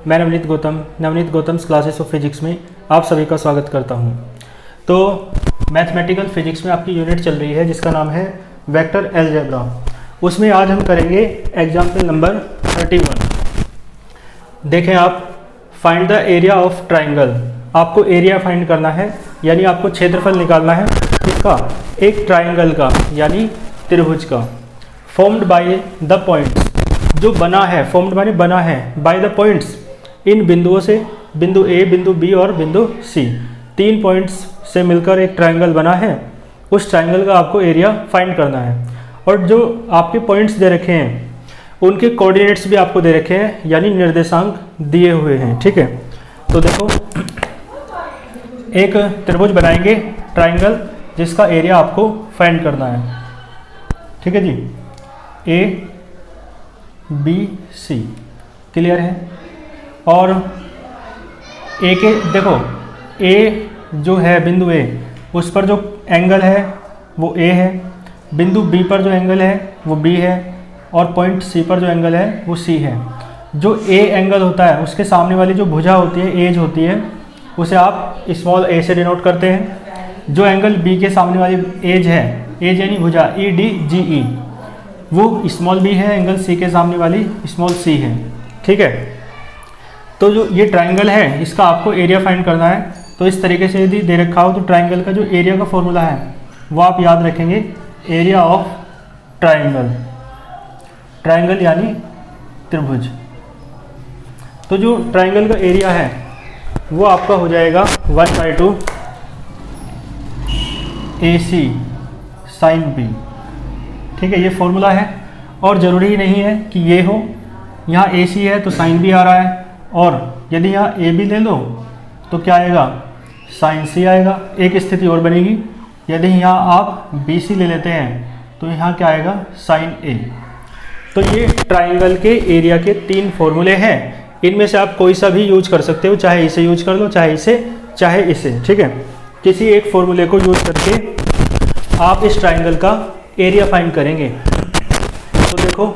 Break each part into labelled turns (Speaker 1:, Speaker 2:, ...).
Speaker 1: मैं Navneet Gautam's classes of physics में आप सभी का स्वागत करता हूं। तो मैथमेटिकल फिजिक्स में आपकी यूनिट चल रही है जिसका नाम है वेक्टर अलजेब्रा। उसमें आज हम करेंगे एग्जाम्पल नंबर 31। देखें आप, find the area of triangle. आपको एरिया फाइंड करना है, यानी आपको क्षेत्रफल निकालना है किसका, एक ट्राइंगल का यानी त्रिभुज का। फॉर्म्ड बाय द पॉइंट्स, जो बना है, फॉर्म्ड माने बना है, बाय द पॉइंट्स, इन बिंदुओं से, बिंदु ए, बिंदु बी और बिंदु सी, 3 पॉइंट्स से मिलकर एक ट्राइंगल बना है। उस ट्राइंगल का आपको एरिया फाइंड करना है। और जो आपके पॉइंट्स दे रखे हैं उनके कोऑर्डिनेट्स भी आपको दे रखे हैं, यानी निर्देशांक दिए हुए हैं। ठीक है, तो देखो एक त्रिभुज बनाएंगे ट्राइंगल जिसका एरिया आपको फाइंड करना है। ठीक है जी, ए बी सी क्लियर है। और ए के देखो, ए जो है बिंदु ए, उस पर जो एंगल है वो ए है, बिंदु बी पर जो एंगल है वो बी है, और पॉइंट सी पर जो एंगल है वो सी है। जो ए एंगल होता है उसके सामने वाली जो भुजा होती है, एज होती है, उसे आप स्मॉल ए से डिनोट करते हैं। जो एंगल बी के सामने वाली एज है, एज यानी भुजा, ई डी जी ई, वो स्मॉल बी है, एंगल सी के सामने वाली स्मॉल सी है। ठीक है, तो जो ये ट्राइंगल है इसका आपको एरिया फाइंड करना है। तो इस तरीके से यदि दे रखा हो तो ट्राइंगल का जो एरिया का फॉर्मूला है वो आप याद रखेंगे, एरिया ऑफ ट्राइंगल, ट्राइंगल यानी त्रिभुज। तो जो ट्राइंगल का एरिया है वो आपका हो जाएगा 1/2 AC sin B। ठीक है, ये फॉर्मूला है और ज़रूरी नहीं है कि ये हो, यहाँ AC है तो sin B आ रहा है, और यदि यहाँ AB ले लो तो क्या आएगा, sin C आएगा। एक स्थिति और बनेगी, यदि यहाँ आप BC ले लेते हैं तो यहाँ क्या आएगा, sin A। तो ये ट्राइंगल के एरिया के 3 फॉर्मूले हैं। इनमें से आप कोई सा भी यूज कर सकते हो, चाहे इसे यूज कर लो, चाहे इसे, चाहे इसे। ठीक है, किसी एक फॉर्मूले को यूज करके आप इस ट्राइंगल का एरिया फाइंड करेंगे। तो देखो,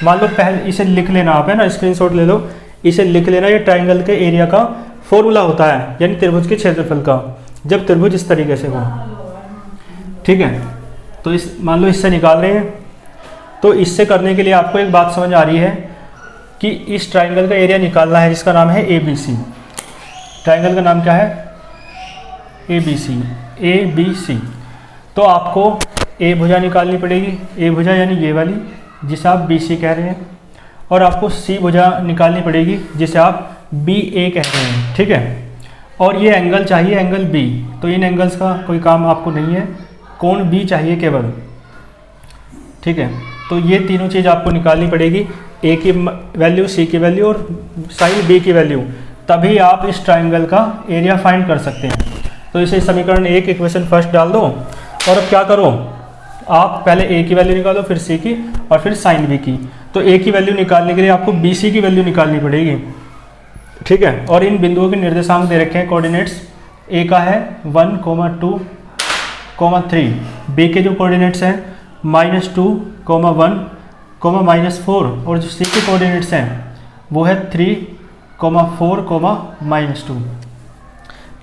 Speaker 1: मान लो पहले इसे लिख लेना, आप है ना, स्क्रीनशॉट ले लो, इसे लिख लेना। ये ट्राइंगल के एरिया का फॉर्मूला होता है, यानी त्रिभुज के क्षेत्रफल का, जब त्रिभुज इस तरीके से हो। ठीक है, तो इस मान लो इससे निकाल रहे हैं, तो इससे करने के लिए आपको एक बात समझ आ रही है कि इस ट्राइंगल का एरिया निकालना है जिसका नाम है ABC। ट्राइंगल का नाम क्या है, ABC, ABC। तो आपको ए भुजा निकालनी पड़ेगी, ए भुजा यानी ये वाली जिसे आप BC कह रहे हैं, और आपको सी भुजा निकालनी पड़ेगी जिसे आप BA कह रहे हैं। ठीक है, और ये एंगल चाहिए, एंगल B। तो इन एंगल्स का कोई काम आपको नहीं है, कोण B चाहिए केवल। ठीक है, तो ये तीनों चीज़ आपको निकालनी पड़ेगी, A की वैल्यू, C की वैल्यू और साइन B की वैल्यू, तभी आप इस ट्राइंगल का एरिया फाइंड कर सकते हैं। तो इसे समीकरण 1 इक्वेशन फर्स्ट डाल दो, और अब क्या करो, आप पहले A की वैल्यू निकालो, फिर C की, और फिर साइन B की। तो A की वैल्यू निकालने के लिए आपको BC की वैल्यू निकालनी पड़ेगी। ठीक है, और इन बिंदुओं के निर्देशांक दे रखे हैं, कोऑर्डिनेट्स। A का है 1, 2, 3। B के जो कोऑर्डिनेट्स हैं -2, 1, -4, और जो C के कोऑर्डिनेट्स हैं वो है 3, 4, -2।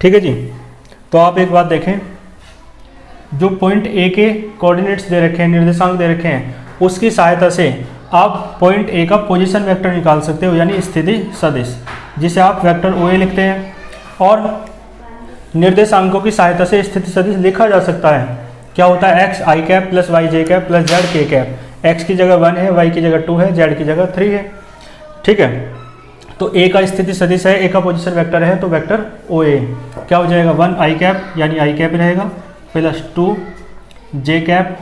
Speaker 1: ठीक है जी, तो आप एक बात देखें, जो पॉइंट ए के कोऑर्डिनेट्स दे रखे हैं, निर्देशांक दे रखे हैं, उसकी सहायता से आप पॉइंट ए का पोजीशन वेक्टर निकाल सकते हो, यानी स्थिति सदिश, जिसे आप वेक्टर OA लिखते हैं। और निर्देशांकों की सहायता से स्थिति सदिश लिखा जा सकता है। क्या होता है, x i cap plus y j cap plus z k cap. x की जगह 1 है, y की जगह 2 है, z की जगह 3 है। ठीक है, तो a का स्थिति सदिश है, a का पोजीशन वेक्टर है, तो वेक्टर OA क्या हो जाएगा, 1 i कैप यानी i कैप रहेगा, प्लस 2 j कैप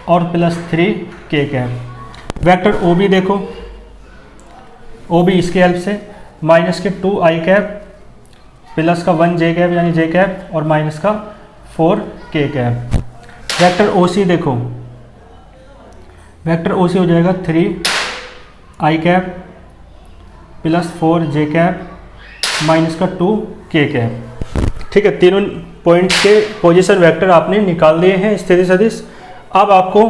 Speaker 1: और plus 3 k cap. Vector OB देखो, OB इसके हेल्प से माइनस के 2 i कैप प्लस का 1 j कैप यानी j कैप और माइनस का 4 k कैप। वेक्टर OC देखो, वेक्टर OC हो जाएगा 3 i cap plus 4 j cap minus का 2 k कैप। ठीक है, तीनों पॉइंट्स के पोजीशन वेक्टर आपने निकाल लिए हैं, स्थिति सदिश। अब आपको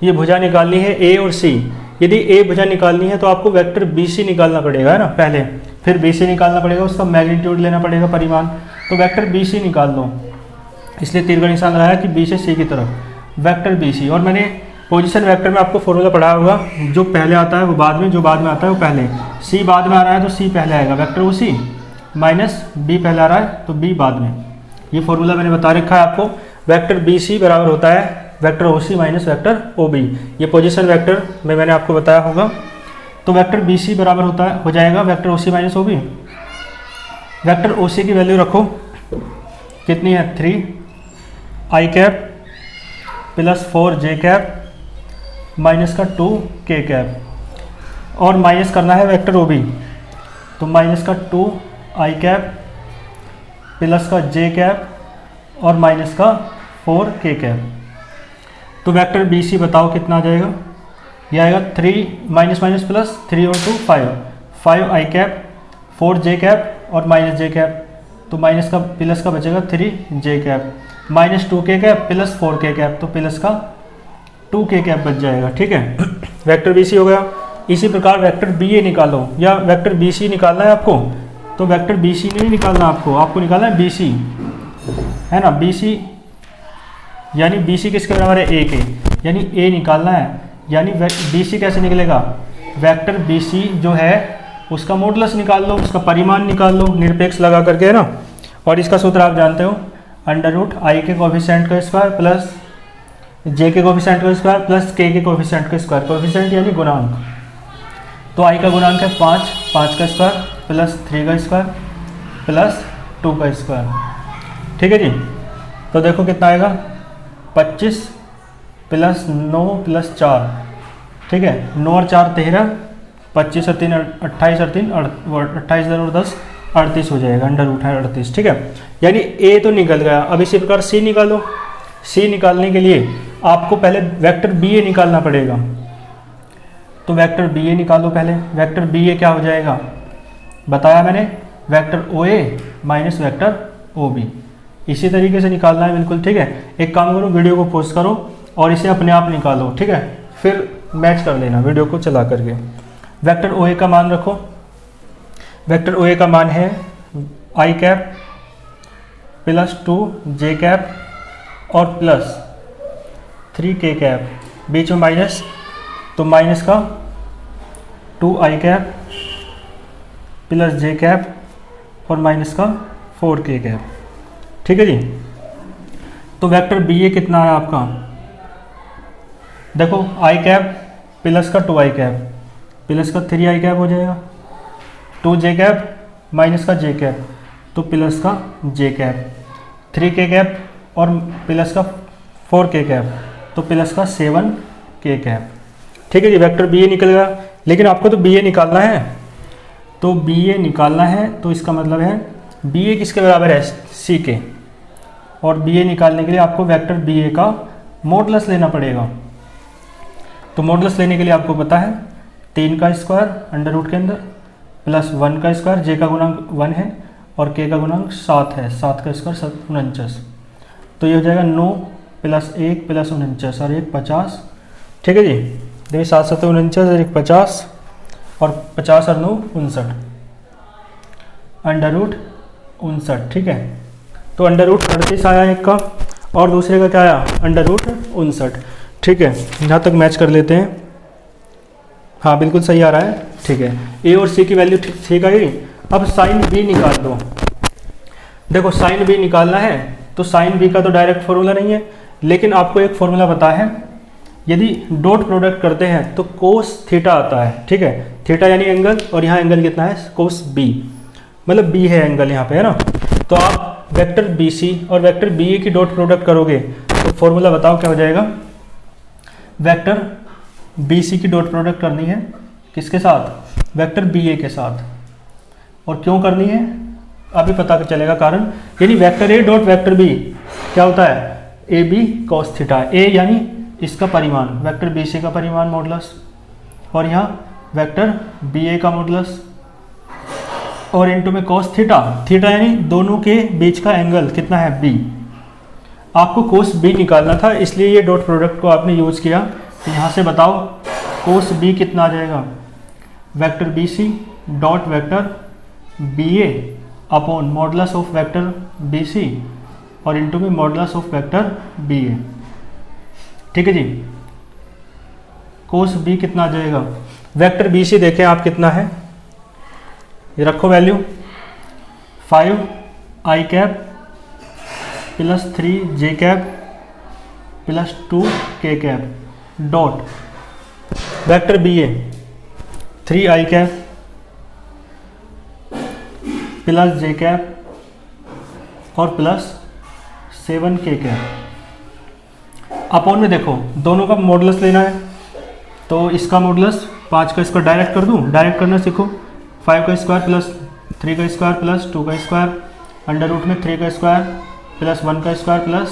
Speaker 1: ये भुजा निकालनी है A और C। यदि ए भुजा निकालनी है तो आपको वेक्टर बी सी निकालना पड़ेगा, है ना, पहले, फिर बी सी निकालना पड़ेगा, उसका मैग्नीट्यूड लेना पड़ेगा, परिमाण। तो वेक्टर बी सी निकाल लो, इसलिए तीर का निशान लगाया कि बी से सी की तरफ वेक्टर बी सी। और मैंने पोजीशन वेक्टर में आपको फॉर्मूला पढ़ाया होगा, जो पहले आता है वो बाद में, जो बाद में आता है वो पहले। सी बाद में आ रहा है तो सी पहले आएगा, vector O C minus B पहले आ रहा है तो बी बाद में। ये फॉर्मूला मैंने बता रखा है आपको। वेक्टर बी सी बराबर होता है vector O C minus vector O B. ये पोजीशन वेक्टर में मैंने आपको बताया होगा। तो वेक्टर बी सी बराबर होता है, हो जाएगा vector O C minus O B. Vector O C की वैल्यू रखो, कितनी है, 3 I cap plus 4 J cap minus का 2 के कैप, और माइनस करना है वेक्टर ओ बी, तो माइनस का 2 आई कैप प्लस का जे कैप और माइनस का 4 के कैप। तो वेक्टर बी सी बताओ कितना आ जाएगा। यह आएगा 3 माइनस माइनस प्लस 3 और 2 5 आई कैप 4 जे कैप और माइनस जे कैप, तो माइनस का प्लस का बचेगा 3 जे cap minus 2 K cap plus 4 के कैप, तो प्लस का 2 के कैप बच जाएगा। ठीक है, वेक्टर बी सी हो गया। इसी प्रकार वेक्टर बी ए निकालो, या वेक्टर बी सी निकालना है आपको, तो वेक्टर बी सी नहीं निकालना आपको निकालना है बी सी, है ना। बी सी यानी बी सी किसके बराबर है, ए के, यानी ए निकालना है। यानी बी सी कैसे निकलेगा, वेक्टर बी सी जो है उसका मॉडुलस निकाल लो, उसका परिमाण निकाल लो निरपेक्ष लगा करके, है ना। और इसका सूत्र आप जानते हो, अंडर रूट आई के कोफिशिएंट का स्क्वायर प्लस जे के कोफिशिएंट का स्क्वायर प्लस के कोफिशिएंट का स्क्वायर। कोफिशिएंट यानी गुणांक, तो आई का गुणांक है 5 का स्क्वायर प्लस 3 का स्क्वायर प्लस 2 का स्क्वायर। ठीक है जी, तो देखो कितना आएगा, 25 प्लस 9 प्लस 4, ठीक है, 9 और 4 13, 25 और 3 28 और 3 28 और 10 38 हो जाएगा, अंडर रूट है 38। ठीक है, यानी ए तो निकल गया। अब इसी प्रकार सी निकालो। सी निकालने के लिए आपको पहले वेक्टर बी ए निकालना पड़ेगा, तो वेक्टर बी ए निकालो पहले। वेक्टर बी ए क्या हो जाएगा, बताया मैंने, वेक्टर ओ ए माइनस वेक्टर ओ बी। इसी तरीके से निकालना है बिल्कुल। ठीक है, एक काम करो, वीडियो को पॉज करो और इसे अपने आप निकालो। ठीक है, फिर मैच कर लेना वीडियो को चला करके। वेक्टर ओ ए का मान रखो। वेक्टर ओ ए का मान है आई कैप प्लस 2 जे कैप और प्लस 3 के कैप, बीच में माइनस, तो माइनस का 2 आई कैप प्लस जे कैप और माइनस का 4 के कैप। ठीक है जी, तो वेक्टर बी ए कितना है आपका, देखो आई कैप प्लस का 2 आई कैप प्लस का 3 आई कैप हो जाएगा, 2 जे कैप माइनस का जे कैप, तो प्लस का जे कैप, 3 के कैप और प्लस का 4 के कैप, तो प्लस का 7 के कैप। ठीक है जी, वेक्टर बी ए निकल गया। लेकिन आपको तो बी ए निकालना है, तो बी ए निकालना है, तो इसका मतलब है बी ए किसके बराबर है, सी के। और बी ए निकालने के लिए आपको वेक्टर बी ए का मॉडुलस लेना पड़ेगा। तो मॉडुलस लेने के लिए आपको पता है 3 का स्क्वायर अंडर रूट के अंदर प्लस 1 का स्क्वायर, जे का गुणांक 1 है और के का गुणांक 7 है, 7 का स्क्वायर 49, तो ये हो जाएगा 9 प्लस 1 प्लस 49 और 1 50। ठीक है जी, देखिए 7 7 49 और 1 50 और 50 और 9 59, अंडर रूट 59। ठीक है, तो अंडर रूट 38 आया एक का और दूसरे का क्या आया, अंडर रूट 59। ठीक है, यहाँ तक मैच कर लेते हैं। हाँ बिल्कुल सही आ रहा है। ठीक है, ए और सी की वैल्यू ठीक आई। अब साइन बी निकाल दो। देखो साइन बी निकालना है, तो साइन बी का तो डायरेक्ट फॉर्मूला नहीं है, लेकिन आपको एक फॉर्मूला पता है, यदि डॉट प्रोडक्ट करते हैं तो कोस थीटा आता है। ठीक है, थीटा यानी एंगल, और यहाँ एंगल कितना है, कोस बी, मतलब बी है एंगल यहाँ पे, है ना। तो आप वेक्टर बी सी और वेक्टर बी ए की डॉट प्रोडक्ट करोगे तो फॉर्मूला बताओ क्या हो जाएगा। वेक्टर बी सी की डॉट प्रोडक्ट करनी है किसके साथ, वेक्टर बी ए के साथ। और क्यों करनी है अभी पता चलेगा कारण। यानी vector A dot vector B क्या होता है, A B cos theta. A यानी इसका परिमाण, वेक्टर बी सी का परिमाण मॉडुलस, और यहाँ वेक्टर बी ए का मॉडुलस, और इनटू में कॉस थीटा। थीटा यानी दोनों के बीच का एंगल कितना है, बी। आपको कोस बी निकालना था, इसलिए ये डॉट प्रोडक्ट को आपने यूज़ किया। तो यहाँ से बताओ कोस बी कितना आ जाएगा, vector B C dot vector B A upon modulus of vector B C और इंटू में modulus of vector B A. ठीक है जी, कोस बी कितना आ जाएगा, वेक्टर बी सी देखें आप कितना है, ये रखो value 5 I cap plus 3 J cap plus 2 K cap dot vector B A 3 I cap plus J cap और प्लस 7 के कैप। अपॉन में देखो दोनों का मॉडुलस लेना है, तो इसका मॉडुलस 5 का स्क्वायर डायरेक्ट कर दूँ, डायरेक्ट करना सीखो। 5 का स्क्वायर प्लस 3 का स्क्वायर प्लस 2 का स्क्वायर अंडर रूट में 3 का स्क्वायर प्लस 1 का स्क्वायर प्लस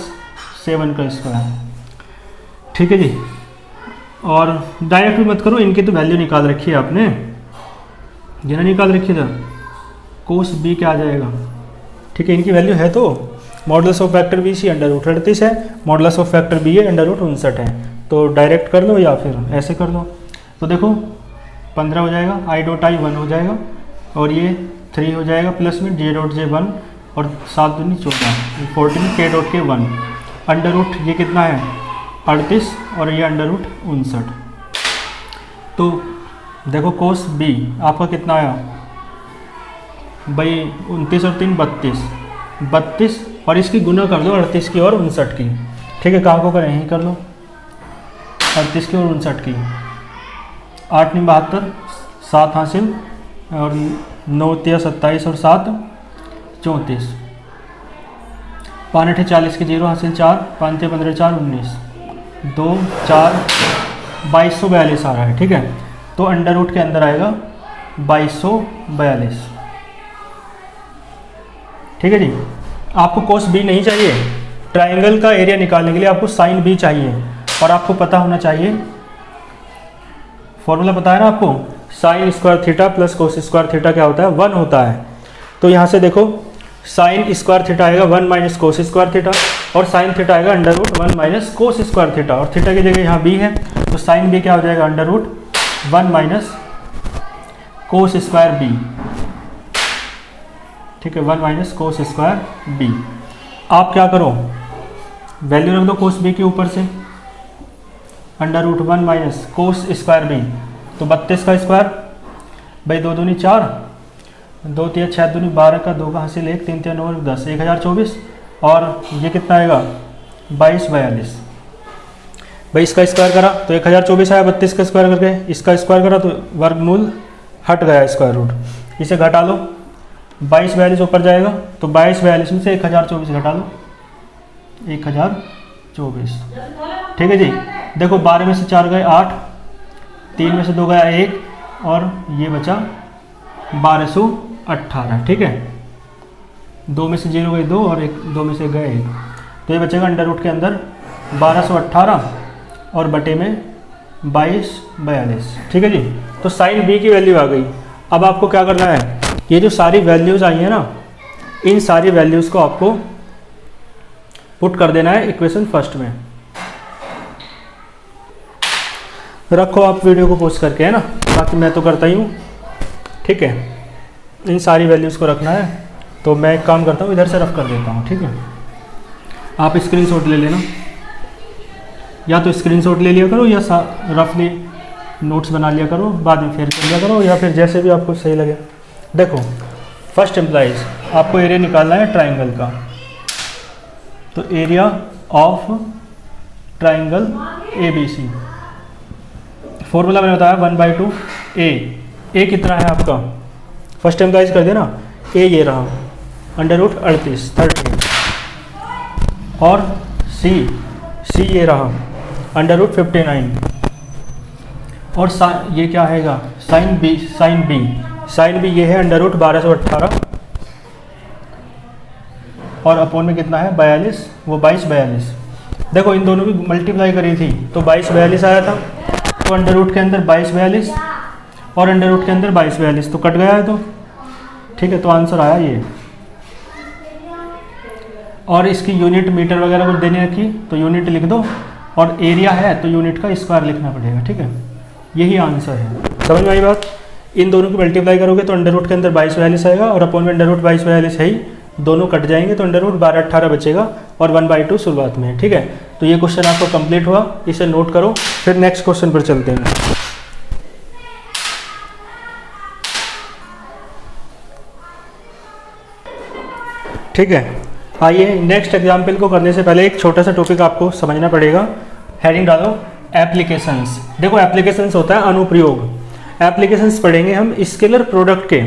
Speaker 1: 7 का स्क्वायर। ठीक है जी, और डायरेक्ट भी मत करो, इनकी तो वैल्यू निकाल रखी है आपने, जिन्हें निकाल रखी था कोस बी क्या आ जाएगा। ठीक है, इनकी वैल्यू है तो modulus of vector B C under root 38 है, modulus of vector B A under root 59 है। तो डायरेक्ट कर लो या फिर ऐसे कर दो। तो देखो 15 हो जाएगा, आई डॉट आई 1 हो जाएगा और ये 3 हो जाएगा प्लस में जे डॉट जे 1 और 7 दूनी 14 14 के डॉट के 1 अंडर रूट ये कितना है 38 और ये अंडर रूट 59। तो देखो कोस बी आपका कितना आया भाई 29 और 3 32 और इसकी गुना कर दो 38 की और 59 की। ठीक है, कहाँ को करें, यहीं कर लो 38 की और 59 की। 8 9 72 7 हासिल और 9 3 27 और 7 34 5 8 40 के 0 हासिल 4 5 3 15 4 19 2 4 2242 आ रहा है। ठीक है, तो अंडर रूट के अंदर आएगा 2242। ठीक है जी, आपको कोस बी नहीं चाहिए, ट्राइंगल का एरिया निकालने के लिए आपको साइन बी चाहिए और आपको पता होना चाहिए, फॉर्मूला पता है ना आपको, sine square theta plus cos square theta क्या होता है 1 होता है। तो यहाँ से देखो साइन स्क्वायर थीटा आएगा 1 माइनस कोस स्क्वायर थीटा और साइन थीटा आएगा under root 1 minus cos square theta और थीटा की जगह यहाँ बी है, तो साइन बी क्या हो जाएगा under root 1 minus cos square B. ठीक है, 1 माइनस कोस स्क्वायर बी। आप क्या करो, वैल्यू रख दो कोस बी के ऊपर से, under root 1 minus cos square B, तो 32 का स्क्वायर भाई 2 दूनी 4 2 3 6 दूनी 12 का 2 का हासिल 1 3 3 9 10 1024 और ये कितना आएगा 2242। भाई इसका स्क्वायर करा तो 1024 आया, 32 का स्क्वायर करके इसका स्क्वायर करा तो वर्गमूल हट गया स्क्वायर रूट, इसे घटा लो 2242 ऊपर जाएगा तो 2242 में से 1024 घटा लो 1024। ठीक है जी, देखो 12 में से 4 गए 8 3 में से 2 गया 1 और ये बचा 1218। ठीक है, 2 में से 0 गए 2 और 2 में से गए 1, तो ये बचेगा अंडर रूट के अंदर 1218 और बटे में 2242। ठीक है जी, तो साइन बी की वैल्यू आ गई। अब आपको क्या करना है, ये जो सारी वैल्यूज़ आई हैं ना, इन सारी वैल्यूज़ को आपको पुट कर देना है इक्वेशन फर्स्ट में। रखो आप वीडियो को पोस्ट करके, है ना, बाकी मैं तो करता ही हूँ। ठीक है, इन सारी वैल्यूज़ को रखना है, तो मैं एक काम करता हूँ इधर से रफ कर देता हूँ। ठीक है, आप स्क्रीनशॉट ले लेना, या तो स्क्रीनशॉट ले लिया करो या रफली नोट्स बना लिया करो, बाद में फेर कर लिया करो, या फिर जैसे भी आपको सही लगे। देखो फर्स्ट एम्प्लाइज आपको एरिया निकालना है ट्राइंगल का, तो area of triangle A B C, formula मैंने बताया 1/2 ए कितना है आपका, फर्स्ट एम्प्लाइज कर देना, ए ये रहा अंडर रूट 38 और सी ये रहा अंडर रूट 59 और ये क्या आएगा साइन बी ये है अंडर रूट 1218 और अपॉन में कितना है 42, वो 2242। देखो इन दोनों की मल्टीप्लाई करी थी तो 2242 आया था, तो अंडर रूट के अंदर 2242 और अंडर रूट के अंदर 2242 तो कट गया है, तो ठीक है, तो आंसर आया ये। और इसकी यूनिट मीटर वगैरह को देने रखी तो यूनिट लिख दो, और एरिया है तो यूनिट का स्क्वायर लिखना पड़ेगा। ठीक है, यही आंसर है। समझ में आई बात? इन दोनों को मल्टीप्लाई करोगे तो अंडर रूट के अंदर 2242 आएगा और अपॉन में अंडर रूट 2242 है ही, दोनों कट जाएंगे तो अंडर रूट 1218 बचेगा और 1/2 शुरुआत में है। ठीक है, तो ये क्वेश्चन आपको कंप्लीट हुआ, इसे नोट करो। फिर नेक्स्ट क्वेश्चन पर चलते हैं। ठीक है, आइए नेक्स्ट एग्जाम्पल को करने से पहले एक छोटा सा टॉपिक आपको समझना पड़ेगा। हेडिंग डालो एप्लीकेशंस। देखो एप्लीकेशंस होता है अनुप्रयोग। एप्लीकेशंस पढ़ेंगे हम स्केलर प्रोडक्ट के,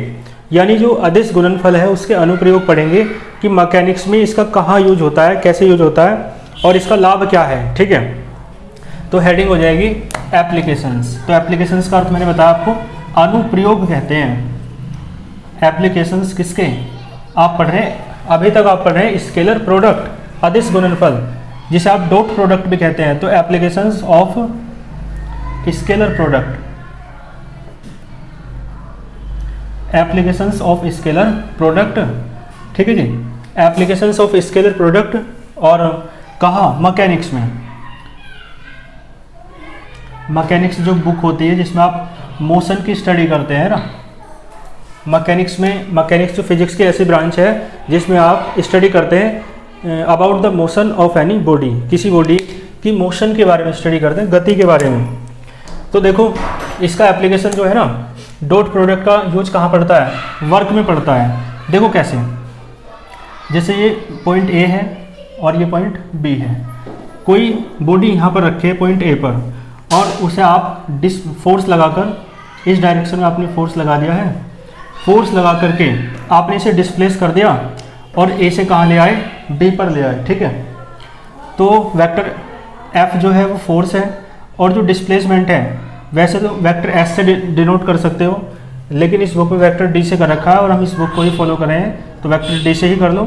Speaker 1: यानी जो अदिश गुणनफल है उसके अनुप्रयोग पढ़ेंगे कि मैकेनिक्स में इसका कहाँ यूज होता है, कैसे यूज होता है और इसका लाभ क्या है। ठीक है, तो हेडिंग हो जाएगी एप्लीकेशंस। तो एप्लीकेशंस का अर्थ मैंने बताया आपको, अनुप्रयोग कहते हैं। एप्लीकेशंस किसके आप पढ़ रहे हैं, अभी तक आप पढ़ रहे हैं स्केलर प्रोडक्ट, अदिश गुणनफल, जिसे आप डॉट प्रोडक्ट भी कहते हैं। तो applications of scalar product, applications of scalar product. ठीक है जी, एप्लीकेशंस ऑफ स्केलर प्रोडक्ट। और कहाँ? मैकेनिक्स में। मैकेनिक्स जो बुक होती है जिसमें आप मोशन की स्टडी करते हैं ना, मैकेनिक्स में, मैकेनिक्स जो फिजिक्स की ऐसी ब्रांच है जिसमें आप स्टडी करते हैं about the motion of any body, किसी बॉडी की मोशन के बारे में स्टडी करते हैं, गति के बारे में। तो देखो इसका एप्लीकेशन जो है ना, डॉट प्रोडक्ट का यूज कहाँ पड़ता है? वर्क में पड़ता है। देखो कैसे, जैसे ये पॉइंट ए है और ये पॉइंट बी है, कोई बॉडी यहाँ पर रखे पॉइंट ए पर और उसे आप फोर्स लगाकर इस डायरेक्शन में आपने फोर्स लगा दिया है, फोर्स लगा करके आपने इसे डिस्प्लेस कर दिया और ए से कहाँ ले आए? बी पर ले आए। ठीक है, तो वेक्टर एफ जो है वो फोर्स है और जो डिस्प्लेसमेंट है वैसे तो वेक्टर एस से डिनोट कर सकते हो, लेकिन इस बुक में वेक्टर डी से कर रखा है और हम इस बुक को ही फॉलो कर रहे हैं, तो वेक्टर डी से ही कर लो।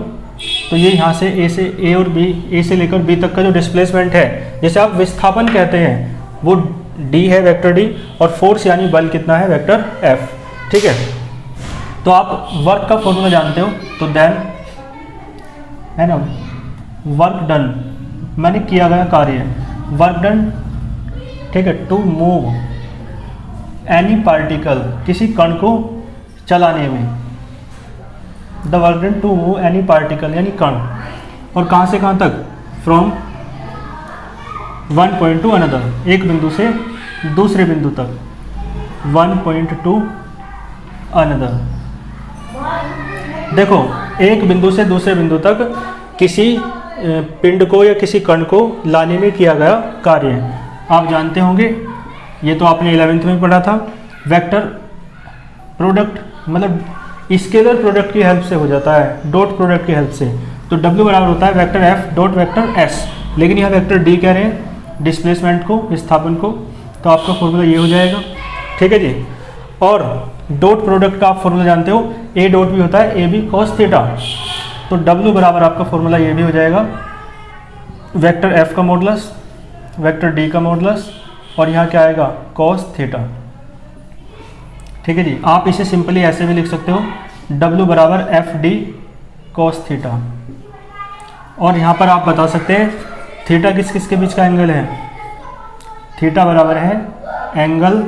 Speaker 1: तो ये यहाँ से ए और बी, ए से लेकर बी तक का जो डिस्प्लेसमेंट है, जैसे आप विस्थापन कहते हैं, वो डी है, वेक्टर डी, और फोर्स यानी बल कितना है? Vector F. ठीक है, तो आप वर्क का फॉर्मूला जानते हो, तो देन है ना, वर्क डन, मैंने किया गया कार्य, वर्क डन। ठीक है, टू मूव एनी पार्टिकल, किसी कण को चलाने में, the work done to move any particle यानी कण, और कहाँ से कहाँ तक? From one point to another, एक बिंदु से दूसरे बिंदु तक, वन पॉइंट टू अनदर। देखो एक बिंदु से दूसरे बिंदु तक किसी पिंड को या किसी कण को लाने में किया गया कार्य आप जानते होंगे, ये तो आपने 11th में पढ़ा था। वेक्टर प्रोडक्ट मतलब स्केलर प्रोडक्ट की हेल्प से हो जाता है, डॉट प्रोडक्ट की हेल्प से। तो W बराबर होता है vector F dot vector S, लेकिन यहाँ वेक्टर D कह रहे हैं डिस्प्लेसमेंट को, विस्थापन को, तो आपका फॉर्मूला ये हो जाएगा। ठीक है जी, और डॉट प्रोडक्ट का आप फॉर्मूला जानते हो, A डॉट भी होता है AB cos थीटा, तो W बराबर आपका फॉर्मूला ये भी हो जाएगा वेक्टर F का मॉडुलस, वेक्टर D का मॉडुलस, और यहाँ क्या आएगा? cos theta. ठीक है जी, आप इसे सिंपली ऐसे भी लिख सकते हो, W बराबर FD cos थीटा, और यहाँ पर आप बता सकते हैं थीटा किस किस के बीच का एंगल है? थीटा बराबर है angle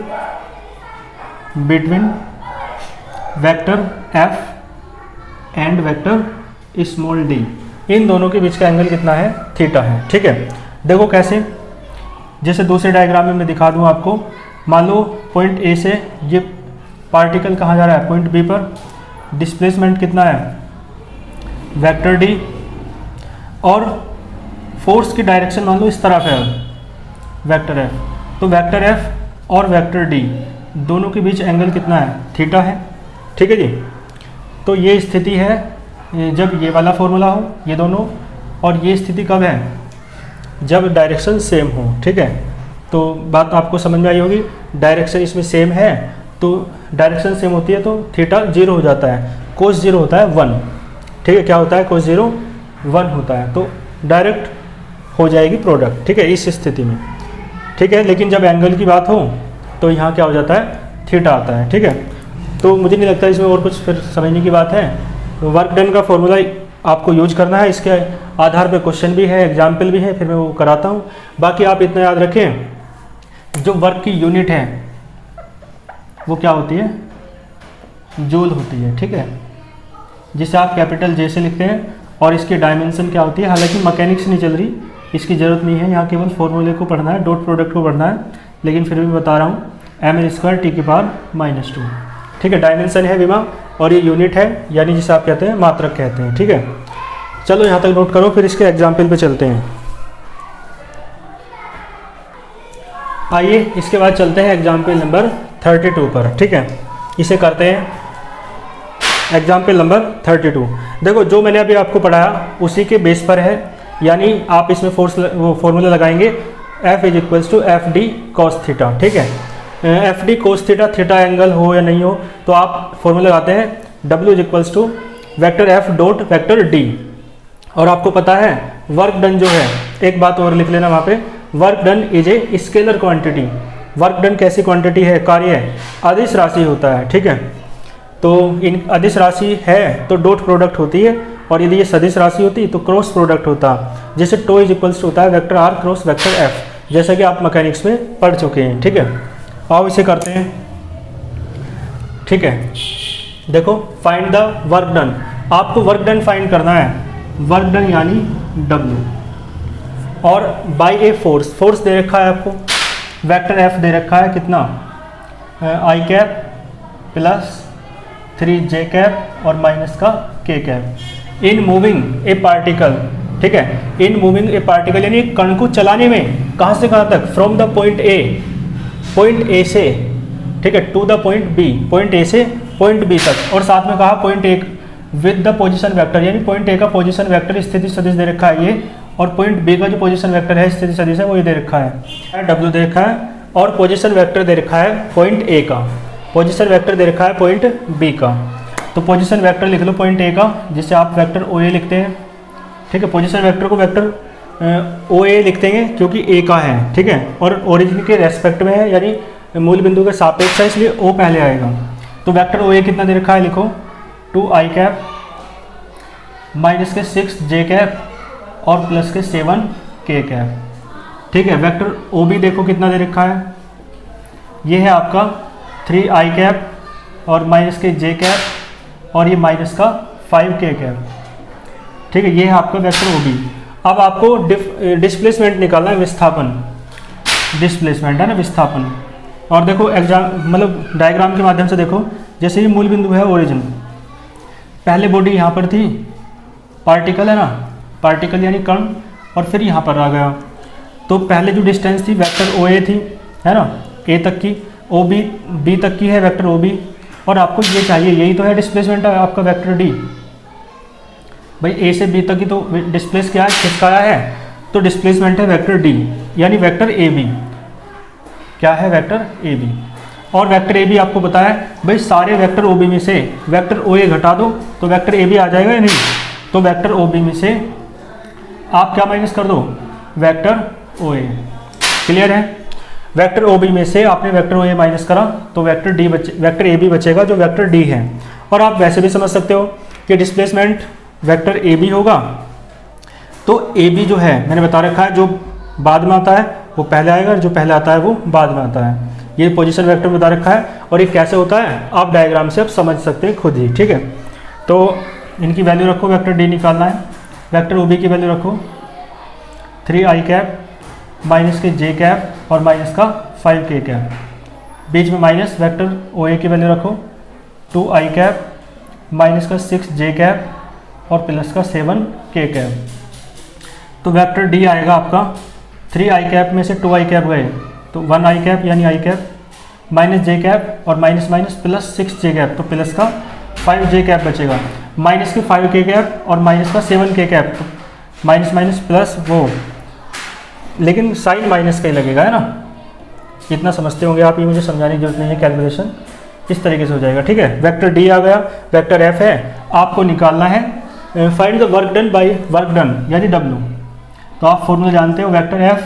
Speaker 1: between vector F and vector small d, इन दोनों के बीच का एंगल कितना है? थीटा है। ठीक है, देखो कैसे, जैसे दूसरे डायग्राम में मैं दिखा दूं आपको, मान लो पॉइंट ए से ये पार्टिकल कहाँ जा रहा है? पॉइंट बी पर, डिस्प्लेसमेंट कितना है? वेक्टर डी, और फोर्स की डायरेक्शन मान लो इस तरफ है वेक्टर एफ, तो वेक्टर एफ और वेक्टर डी दोनों के बीच एंगल कितना है? थीटा है। ठीक है जी, तो ये स्थिति है जब ये वाला फॉर्मूला हो, ये दोनों, और ये स्थिति कब है? जब डायरेक्शन सेम हो। ठीक है, तो बात आपको समझ में आई होगी, डायरेक्शन इसमें सेम है, तो डायरेक्शन सेम होती है तो थीटा 0 हो जाता है, कोस 0 होता है 1। ठीक है, क्या होता है? कोस 0 1 होता है, तो डायरेक्ट हो जाएगी प्रोडक्ट। ठीक है, इस स्थिति में। ठीक है, लेकिन जब एंगल की बात हो तो यहाँ क्या हो जाता है? थीटा आता है। ठीक है, तो मुझे नहीं लगता इसमें और कुछ फिर समझने की बात है। वर्क डन का फॉर्मूला आपको यूज करना है, इसके आधार पे क्वेश्चन भी है, एग्जाम्पल भी है, फिर मैं वो कराता हूँ। बाकी आप इतना याद रखें, जो वर्क की यूनिट है वो क्या होती है, जूल होती है, ठीक है, जिसे आप कैपिटल जे से लिखते हैं। और इसकी डायमेंशन क्या होती है, हालांकि मैकेनिक्स नहीं चल रही, इसकी ज़रूरत नहीं है, यहाँ केवल फॉर्मूले को पढ़ना है, डॉट प्रोडक्ट को पढ़ना है, लेकिन फिर भी बता रहा हूँ, m² (t⁻²), ठीक है। डायमेंशन है विमा, और ये यूनिट है, यानी जिसे आप कहते हैं मात्रक कहते हैं, ठीक है। चलो यहाँ तक नोट करो, फिर इसके एग्जाम्पल पे चलते हैं। आइए इसके बाद चलते हैं एग्जाम्पल नंबर 32 पर, ठीक है। इसे करते हैं एग्जाम्पल नंबर 32। देखो जो मैंने अभी आपको पढ़ाया उसी के बेस पर है, यानी आप इसमें फॉर्मूला लगाएंगे F = FD cos थीटा, ठीक है। FD cos थीटा एंगल हो या नहीं हो तो आप फॉर्मूला लगाते हैं W = F डॉट D। और आपको पता है वर्क डन जो है, एक बात और लिख लेना वहाँ पे, work done is a scalar quantity. Work done कैसी क्वांटिटी है, कार्य है, अदिश राशि होता है, ठीक है। तो इन अदिश राशि है तो डॉट प्रोडक्ट होती है, और यदि ये सदिश राशि होती तो क्रॉस प्रोडक्ट होता, जैसे टो इज इक्वल्स होता है vector R cross vector F, जैसा कि आप मैकेनिक्स में पढ़ चुके हैं, ठीक है। आओ इसे करते हैं, ठीक है। देखो फाइंड द वर्क डन, आपको वर्क डन फाइंड करना है, वर्क डन यानी W, और बाय ए फोर्स दे रखा है आपको, वेक्टर F दे रखा है कितना, i + 3j और माइनस का k। In moving A particle, ठीक है, इन मूविंग ए पार्टिकल यानी कण को चलाने में, कहाँ से कहाँ तक, फ्रॉम द पॉइंट ए से, ठीक है, to the point B, point A से पॉइंट B तक, और साथ में कहा point A with the position vector, यानी पॉइंट ए का पोजीशन वेक्टर स्थिति सदिश दे रखा है ये, और पॉइंट B का जो पोजीशन वेक्टर है स्थिति सदिश है वो ये दे रखा है, W दे रखा है, और पोजीशन वेक्टर दे रखा है पॉइंट A का, पोजीशन वेक्टर दे रखा है पॉइंट B का। तो पोजीशन वेक्टर लिख लो पॉइंट A का, जिसे आप वेक्टर OA लिखते हैं, ठीक है। पोजीशन वेक्टर को वेक्टर OA लिखते हैं क्योंकि A का है, ठीक है, और ओरिजिन के रेस्पेक्ट में है, यानी मूल बिंदु के सापेक्ष है, इसलिए O पहले आएगा। तो वेक्टर OA कितना दे रखा है, लिखो 2i माइनस के 6j और प्लस के 7k, ठीक है। वेक्टर OB देखो कितना दे रखा है, ये है आपका 3i और माइनस के j और ये माइनस का 5k, ठीक है, ये है आपका वेक्टर OB। अब आपको डिस्प्लेसमेंट निकालना है, विस्थापन, डिस्प्लेसमेंट है ना, विस्थापन। और देखो मतलब डायग्राम के माध्यम से देखो, जैसे ये मूल बिंदु है ओरिजिन, पहले बॉडी यहाँ पर थी, पार्टिकल है ना, पार्टिकल यानी कण, और फिर यहाँ पर आ गया। तो पहले जो डिस्टेंस थी वेक्टर OA थी, है ना, A तक की, OB B तक की है वेक्टर OB, और आपको ये चाहिए, यही तो है डिस्प्लेसमेंट है आपका वेक्टर D। भाई A से B तक की तो डिस्प्लेस क्या है, खिसकाया है, तो डिस्प्लेसमेंट है वेक्टर D, यानी वेक्टर AB। क्या है, वेक्टर AB। और वेक्टर AB आपको पता है भाई, सारे वेक्टर OB में से वेक्टर OA घटा दो तो वेक्टर AB आ जाएगा या नहीं, तो वेक्टर OB में से आप क्या माइनस कर दो, वेक्टर OA। क्लियर है, वेक्टर OB में से आपने वेक्टर OA माइनस करा तो वेक्टर AB बचेगा जो वेक्टर D है। और आप वैसे भी समझ सकते हो कि डिस्प्लेसमेंट वेक्टर AB होगा, तो AB जो है मैंने बता रखा है, जो बाद में आता है वो पहले आएगा, जो पहले आता है वो बाद में आता है। ये पोजीशन वेक्टर बता रखा है, और ये कैसे होता है आप डायग्राम से आप समझ सकते हैं खुद ही, ठीक है। तो इनकी वैल्यू रखो, वेक्टर D निकालना है, वेक्टर OB की वैल्यू रखो 3i माइनस के j और माइनस का 5k, बीच में माइनस, वेक्टर OA की वैल्यू रखो 2i माइनस का 6j और प्लस का 7k। तो वेक्टर D आएगा आपका 3i में से 2i गए तो 1i यानी i माइनस j और माइनस माइनस प्लस 6j, तो प्लस का 5j बचेगा, माइनस के 5k और माइनस का 7k, तो माइनस माइनस प्लस वो, लेकिन साइन माइनस का ही लगेगा, है ना। इतना समझते होंगे आप, ये मुझे समझाने की जरूरत नहीं है, कैलकुलेशन इस तरीके से हो जाएगा, ठीक है। वेक्टर D आ गया, वेक्टर F है, आपको निकालना है find the work done by work done यानी W। तो आप फॉर्मूला जानते हो, vector F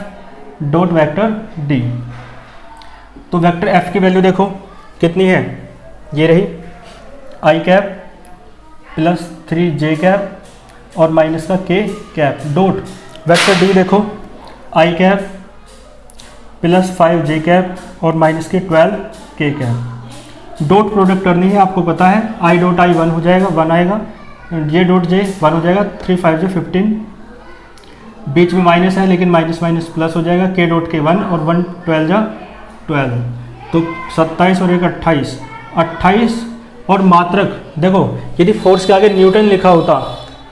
Speaker 1: dot vector D। तो वेक्टर F की वैल्यू देखो कितनी है, ये रही i प्लस 3j और माइनस का k डॉट वेक्टर D देखो i प्लस 5j और माइनस के 12k। डॉट प्रोडक्ट करनी है, आपको पता है आई डॉट आई 1 हो जाएगा, 1 आएगा, जे डॉट जे 1 हो जाएगा, 3 5 जो 15, बीच में माइनस है लेकिन माइनस माइनस प्लस हो जाएगा, के डॉट के 1 और 1 12 जा 12, तो 27 और 1 28, 28 और मात्रक देखो यदि फोर्स के आगे न्यूटन लिखा होता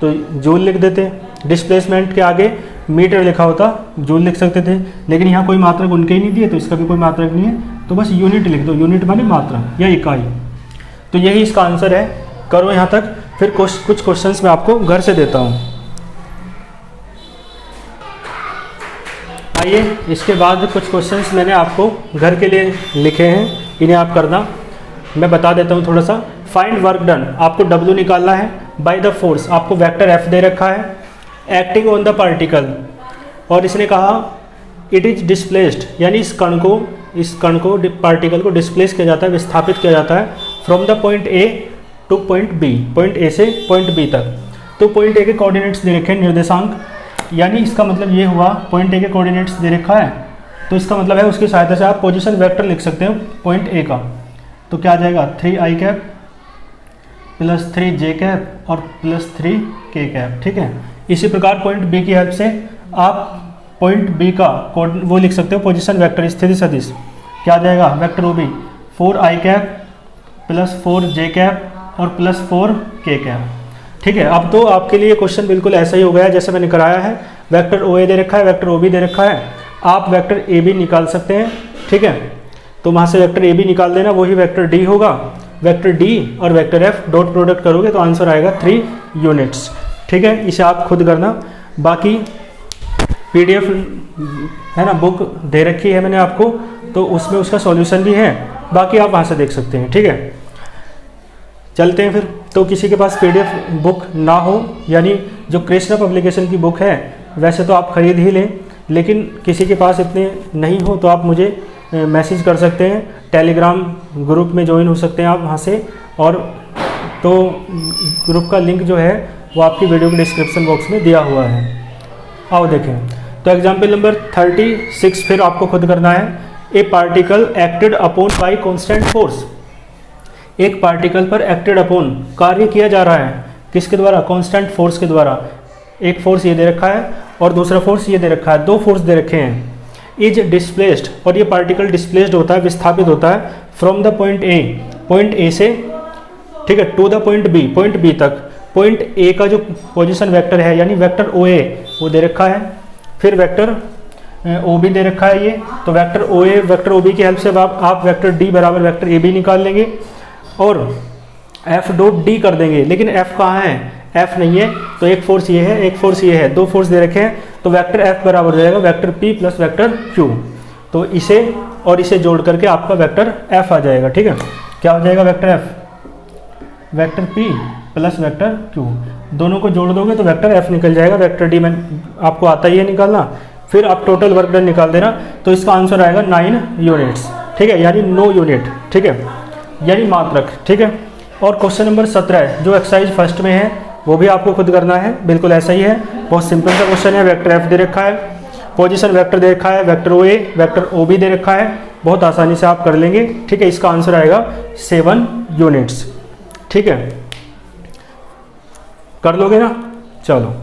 Speaker 1: तो जूल लिख देते, डिस्प्लेसमेंट के आगे मीटर लिखा होता जूल लिख सकते थे, लेकिन यहाँ कोई मात्रक उनके ही नहीं दिए तो इसका भी कोई मात्रक नहीं है, तो बस यूनिट लिख दो, यूनिट माने मात्रा या इकाई। तो यही इसका आंसर है। करो यहाँ तक, फिर कुछ क्वेश्चंस मैं आपको घर से देता हूँ। आइए इसके बाद कुछ क्वेश्चंस मैंने आपको घर के लिए लिखे हैं, इन्हें आप करना। मैं बता देता हूँ थोड़ा सा। फाइंड वर्क डन, आपको W निकालना है बाय द फोर्स, आपको वेक्टर F दे रखा है, एक्टिंग ऑन द पार्टिकल, और इसने कहा इट इज डिस्प्लेस्ड, यानी इस कण को पार्टिकल को डिस्प्लेस किया जाता है, विस्थापित किया जाता है from the point A two point B, point A से पॉइंट B तक। तो पॉइंट A के कोऑर्डिनेट्स दे रखे हैं, निर्देशांक, यानी इसका मतलब ये हुआ पॉइंट A के कोऑर्डिनेट्स दे रखा है, तो इसका मतलब है उसकी सहायता से आप पोजीशन वेक्टर लिख सकते हो पॉइंट A का। तो क्या आ जाएगा 3i cap plus 3j cap और प्लस 3k कैप, ठीक है। इसी प्रकार पॉइंट B की हेल्प से आप पॉइंट B का वो लिख सकते हो पोजीशन वेक्टर, स्थिति सदिश। क्या आ जाएगा vector OB 4i cap plus 4j cap और प्लस 4k कैप, ठीक है। अब तो आपके लिए क्वेश्चन बिल्कुल ऐसा ही हो गया जैसे मैंने कराया है। वेक्टर OA दे रखा है, वेक्टर OB दे रखा है, आप वेक्टर AB निकाल सकते हैं, ठीक है। तो वहाँ से वेक्टर AB निकाल देना, वही वेक्टर D होगा। वेक्टर D और वेक्टर F डॉट प्रोडक्ट करोगे तो आंसर आएगा 3 यूनिट्स, ठीक है। इसे आप खुद करना। बाकी PDF है ना, बुक दे रखी है मैंने आपको, तो उसमें उसका सॉल्यूशन भी है, बाकी आप वहाँ से देख सकते हैं, ठीक है। चलते हैं फिर। तो किसी के पास PDF बुक ना हो, यानी जो कृष्णा पब्लिकेशन की बुक है वैसे तो आप खरीद ही लें, लेकिन किसी के पास इतने नहीं हो तो आप मुझे मैसेज कर सकते हैं, टेलीग्राम ग्रुप में ज्वाइन हो सकते हैं आप वहाँ से, और तो ग्रुप का लिंक जो है वो आपकी वीडियो के डिस्क्रिप्शन बॉक्स में दिया हुआ है। आओ देखें। तो एग्जाम्पल नंबर 36 फिर आपको खुद करना है। ए particle acted upon by constant force, एक पार्टिकल पर एक्टेड अपॉन कार्य किया जा रहा है, किसके द्वारा? कांस्टेंट फोर्स के द्वारा। एक फोर्स ये दे रखा है और दूसरा फोर्स ये दे रखा है, दो फोर्स दे रखे हैं। इज डिस्प्लेस्ड, और ये पार्टिकल डिस्प्लेस्ड होता है, विस्थापित होता है from the point A, point A से, ठीक है, to the point B, point B तक। पॉइंट ए का जो पोजीशन वेक्टर है यानी वेक्टर ओ ए वो दे रखा है, फिर वेक्टर ओ बी दे रखा है ये, तो वेक्टर ओ ए वेक्टर ओ बी की हेल्प से आप वेक्टर डी बराबर वेक्टर ए बी निकाल लेंगे और एफ डॉट डी कर देंगे। लेकिन एफ कहाँ है? एफ नहीं है, तो एक फोर्स ये है, एक फोर्स ये है, दो फोर्स दे रखे हैं, तो वेक्टर एफ बराबर हो जाएगा vector P plus vector Q. तो इसे और इसे जोड़ करके आपका वेक्टर एफ आ जाएगा, ठीक है। क्या हो जाएगा vector F? Vector P plus vector Q, दोनों को जोड़ दोगे तो वेक्टर एफ निकल जाएगा। वेक्टर डी में आपको आता ही है निकालना, फिर आप टोटल वर्क डन निकाल देना, तो इसका आंसर आएगा 9 यूनिट्स, ठीक है, यानी 9 यूनिट, ठीक है, यानी मात्रक, ठीक है। और क्वेश्चन नंबर 17 जो एक्सरसाइज फर्स्ट में है वो भी आपको खुद करना है, बिल्कुल ऐसा ही है, बहुत सिंपल सा क्वेश्चन है। वेक्टर एफ दे रखा है, पोजीशन वेक्टर दे रखा है, वेक्टर ओ ए वेक्टर ओ बी दे रखा है, बहुत आसानी से आप कर लेंगे, ठीक है। इसका आंसर आएगा 7 यूनिट्स, ठीक है, कर लोगे ना? चलो।